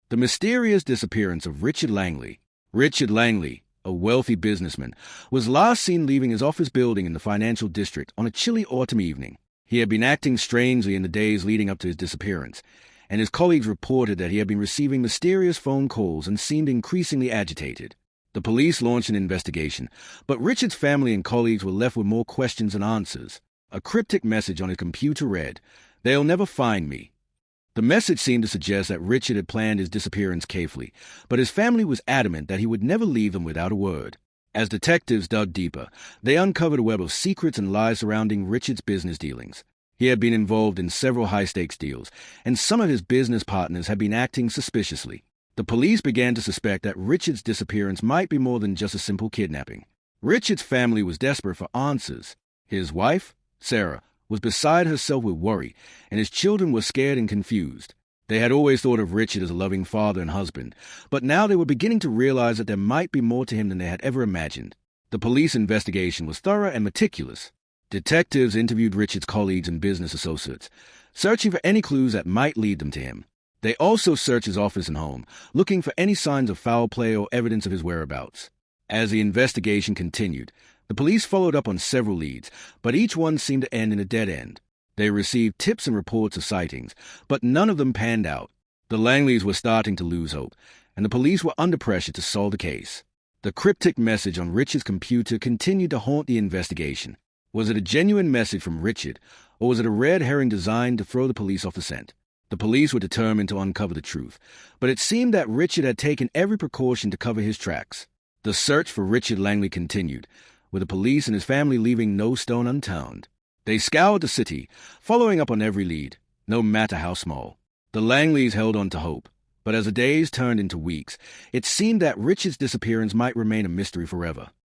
The mysterious disappearance of Richard Langley. Richard Langley, a wealthy businessman, was last seen leaving his office building in the financial district on a chilly autumn evening. He had been acting strangely in the days leading up to his disappearance, and his colleagues reported that he had been receiving mysterious phone calls and seemed increasingly agitated. The police launched an investigation, but Richard's family and colleagues were left with more questions than answers. A cryptic message on his computer read, "They'll never find me." The message seemed to suggest that Richard had planned his disappearance carefully, but his family was adamant that he would never leave them without a word. As detectives dug deeper, they uncovered a web of secrets and lies surrounding Richard's business dealings. He had been involved in several high-stakes deals, and some of his business partners had been acting suspiciously. The police began to suspect that Richard's disappearance might be more than just a simple kidnapping. Richard's family was desperate for answers. His wife, Sarah, was beside herself with worry, and his children were scared and confused. They had always thought of Richard as a loving father and husband, but now they were beginning to realize that there might be more to him than they had ever imagined. The police investigation was thorough and meticulous. Detectives interviewed Richard's colleagues and business associates, searching for any clues that might lead them to him. They also searched his office and home, looking for any signs of foul play or evidence of his whereabouts. As the investigation continued, the police followed up on several leads, but each one seemed to end in a dead end. They received tips and reports of sightings, but none of them panned out. The Langleys were starting to lose hope, and the police were under pressure to solve the case. The cryptic message on Richard's computer continued to haunt the investigation. Was it a genuine message from Richard, or was it a red herring designed to throw the police off the scent? The police were determined to uncover the truth, but it seemed that Richard had taken every precaution to cover his tracks. The search for Richard Langley continued, with the police and his family leaving no stone unturned. They scoured the city, following up on every lead, no matter how small. The Langleys held on to hope, but as the days turned into weeks, it seemed that Richard's disappearance might remain a mystery forever.